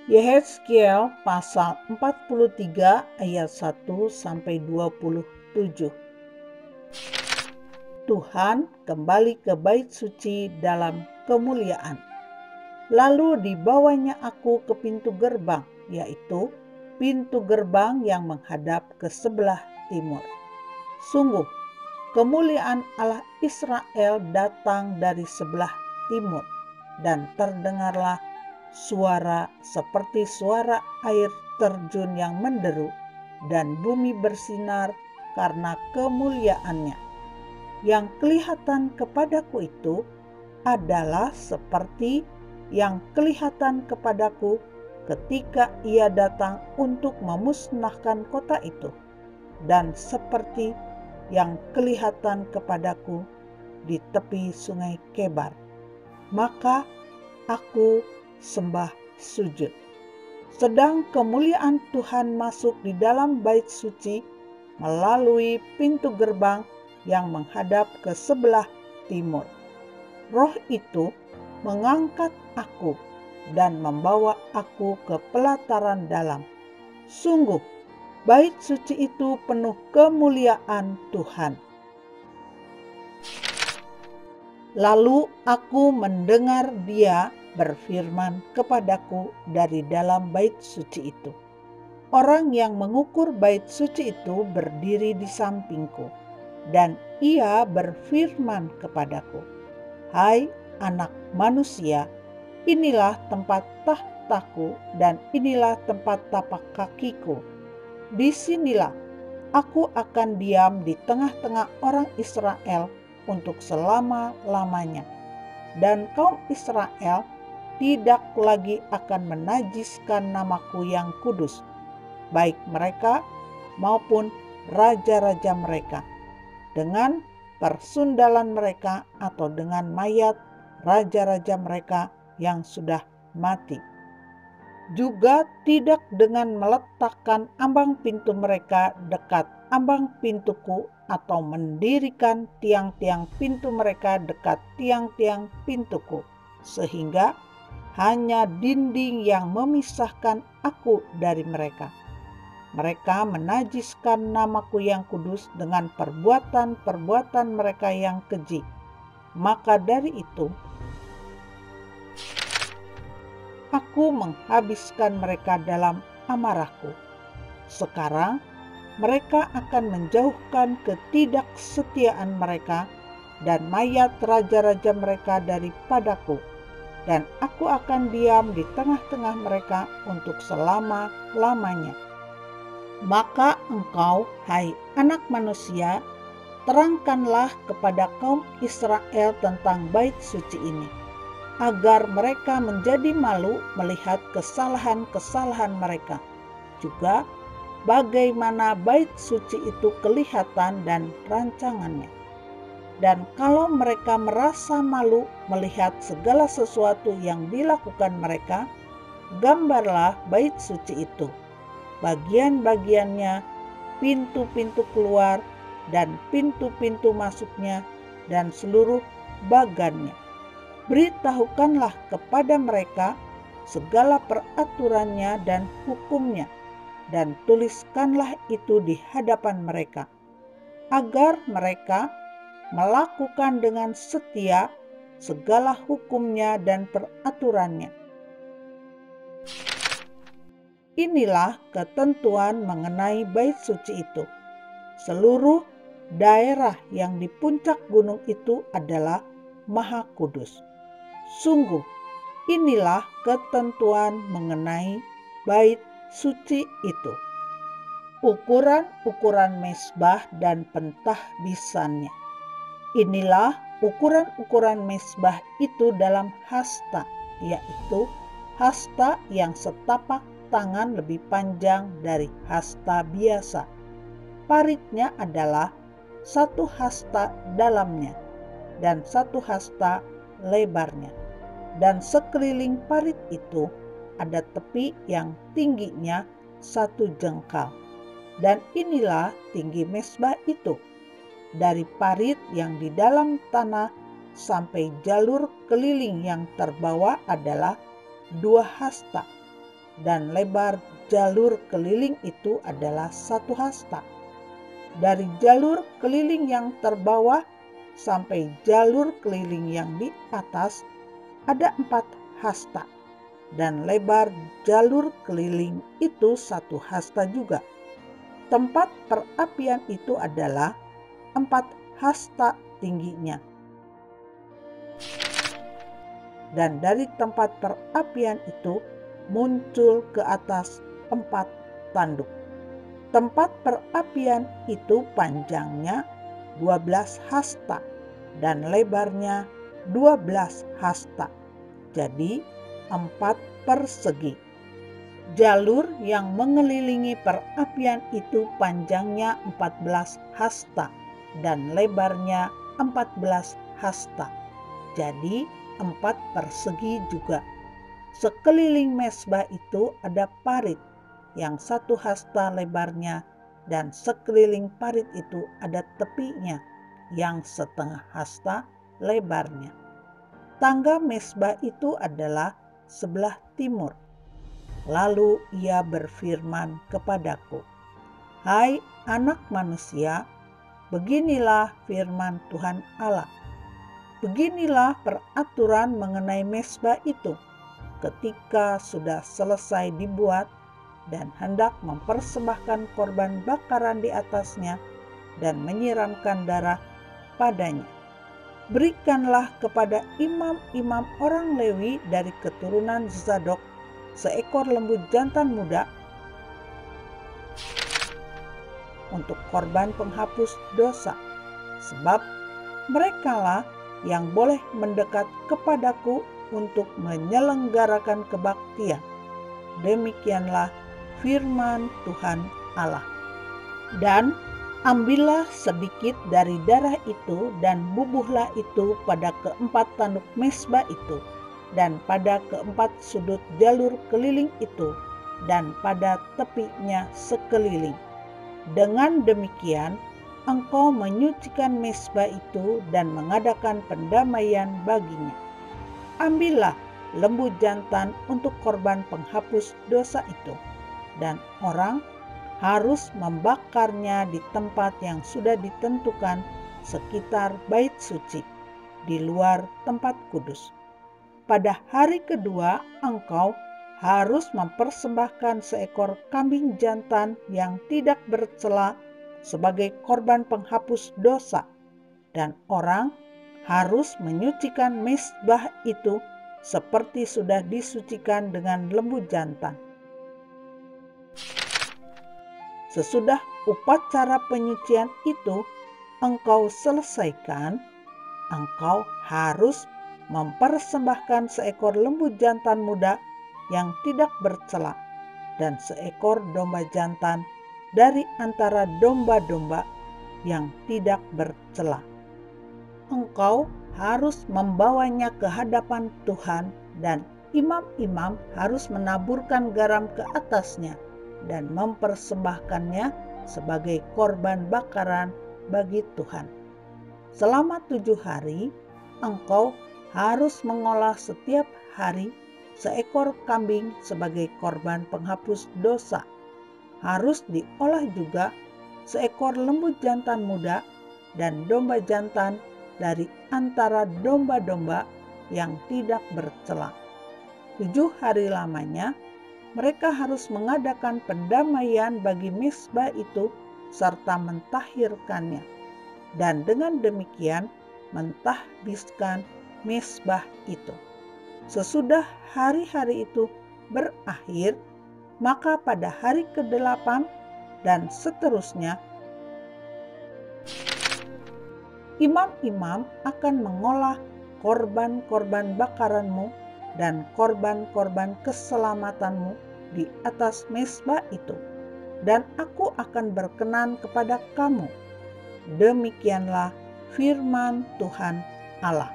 Yehezkiel pasal 43 ayat 1-27. Tuhan kembali ke bait suci dalam kemuliaan. Lalu dibawanya aku ke pintu gerbang, yaitu pintu gerbang yang menghadap ke sebelah timur. Sungguh, kemuliaan Allah Israel datang dari sebelah timur, dan terdengarlah suara seperti suara air terjun yang menderu, dan bumi bersinar karena kemuliaannya. Yang kelihatan kepadaku itu adalah seperti yang kelihatan kepadaku ketika ia datang untuk memusnahkan kota itu, dan seperti yang kelihatan kepadaku di tepi sungai Kebar. Maka aku sembah sujud. Sedang kemuliaan Tuhan masuk di dalam bait suci melalui pintu gerbang yang menghadap ke sebelah timur. Roh itu mengangkat aku dan membawa aku ke pelataran dalam. Sungguh, bait suci itu penuh kemuliaan Tuhan. Lalu aku mendengar Dia berfirman kepadaku dari dalam bait suci itu. Orang yang mengukur bait suci itu berdiri di sampingku, dan ia berfirman kepadaku, "Hai anak manusia, inilah tempat tahtaku dan inilah tempat tapak kakiku. Disinilah aku akan diam di tengah-tengah orang Israel untuk selama-lamanya. Dan kaum Israel tidak lagi akan menajiskan namaku yang kudus, baik mereka maupun raja-raja mereka, dengan persundalan mereka atau dengan mayat raja-raja mereka yang sudah mati. Juga tidak dengan meletakkan ambang pintu mereka dekat ambang pintuku atau mendirikan tiang-tiang pintu mereka dekat tiang-tiang pintuku, sehingga hanya dinding yang memisahkan aku dari mereka. Mereka menajiskan namaku yang kudus dengan perbuatan-perbuatan mereka yang keji. Maka dari itu, aku menghabiskan mereka dalam amarahku. Sekarang mereka akan menjauhkan ketidaksetiaan mereka dan mayat raja-raja mereka daripadaku, dan aku akan diam di tengah-tengah mereka untuk selama-lamanya. Maka engkau, hai anak manusia, terangkanlah kepada kaum Israel tentang bait suci ini, agar mereka menjadi malu melihat kesalahan-kesalahan mereka, juga bagaimana bait suci itu kelihatan dan rancangannya. Dan kalau mereka merasa malu melihat segala sesuatu yang dilakukan mereka, gambarlah bait suci itu, bagian-bagiannya, pintu-pintu keluar dan pintu-pintu masuknya, dan seluruh bagannya. Beritahukanlah kepada mereka segala peraturannya dan hukumnya, dan tuliskanlah itu di hadapan mereka, agar mereka melakukan dengan setia segala hukumnya dan peraturannya. Inilah ketentuan mengenai bait suci itu. Seluruh daerah yang di puncak gunung itu adalah maha kudus. Sungguh, inilah ketentuan mengenai bait suci itu. Ukuran-ukuran mezbah dan pentahbisannya. Inilah ukuran-ukuran mezbah itu dalam hasta, yaitu hasta yang setapak tangan lebih panjang dari hasta biasa. Paritnya adalah 1 hasta dalamnya dan 1 hasta lebarnya. Dan sekeliling parit itu ada tepi yang tingginya 1 jengkal. Dan inilah tinggi mezbah itu, dari parit yang di dalam tanah sampai jalur keliling yang terbawa adalah 2 hasta. dan lebar jalur keliling itu adalah 1 hasta. Dari jalur keliling yang terbawah sampai jalur keliling yang di atas ada 4 hasta, dan lebar jalur keliling itu 1 hasta juga. Tempat perapian itu adalah 4 hasta tingginya. Dan dari tempat perapian itu muncul ke atas 4 tanduk. Tempat perapian itu panjangnya 12 hasta dan lebarnya 12 hasta. Jadi 4 persegi. Jalur yang mengelilingi perapian itu panjangnya 14 hasta dan lebarnya 14 hasta. Jadi 4 persegi juga. Sekeliling mezbah itu ada parit yang 1 hasta lebarnya, dan sekeliling parit itu ada tepinya yang 1/2 hasta lebarnya. Tangga mezbah itu adalah sebelah timur. Lalu ia berfirman kepadaku, "Hai anak manusia, beginilah firman Tuhan Allah. Beginilah peraturan mengenai mezbah itu ketika sudah selesai dibuat dan hendak mempersembahkan korban bakaran di atasnya dan menyiramkan darah padanya. Berikanlah kepada imam-imam orang Lewi dari keturunan Zadok seekor lembu jantan muda untuk korban penghapus dosa, sebab merekalah yang boleh mendekat kepadaku untuk menyelenggarakan kebaktian. Demikianlah firman Tuhan Allah. Dan ambillah sedikit dari darah itu dan bubuhlah itu pada keempat tanduk mezbah itu dan pada keempat sudut jalur keliling itu dan pada tepinya sekeliling. Dengan demikian engkau menyucikan mezbah itu dan mengadakan pendamaian baginya. Ambillah lembu jantan untuk korban penghapus dosa itu, dan orang harus membakarnya di tempat yang sudah ditentukan sekitar bait suci, di luar tempat kudus. Pada hari kedua engkau harus mempersembahkan seekor kambing jantan yang tidak bercela sebagai korban penghapus dosa, dan orang harus menyucikan mezbah itu seperti sudah disucikan dengan lembu jantan. Sesudah upacara penyucian itu engkau selesaikan, engkau harus mempersembahkan seekor lembu jantan muda yang tidak bercela dan seekor domba jantan dari antara domba-domba yang tidak bercela. Engkau harus membawanya ke hadapan Tuhan, dan imam-imam harus menaburkan garam ke atasnya dan mempersembahkannya sebagai korban bakaran bagi Tuhan. Selama 7 hari engkau harus mengolah setiap hari seekor kambing sebagai korban penghapus dosa. Harus diolah juga seekor lembu jantan muda dan domba jantan dari antara domba-domba yang tidak bercela. 7 hari lamanya mereka harus mengadakan pendamaian bagi mezbah itu serta mentahirkannya, dan dengan demikian mentahbiskan mezbah itu. Sesudah hari-hari itu berakhir, maka pada hari ke-8 dan seterusnya imam-imam akan mengolah korban-korban bakaranmu dan korban-korban keselamatanmu di atas mezbah itu, dan aku akan berkenan kepada kamu. Demikianlah firman Tuhan Allah.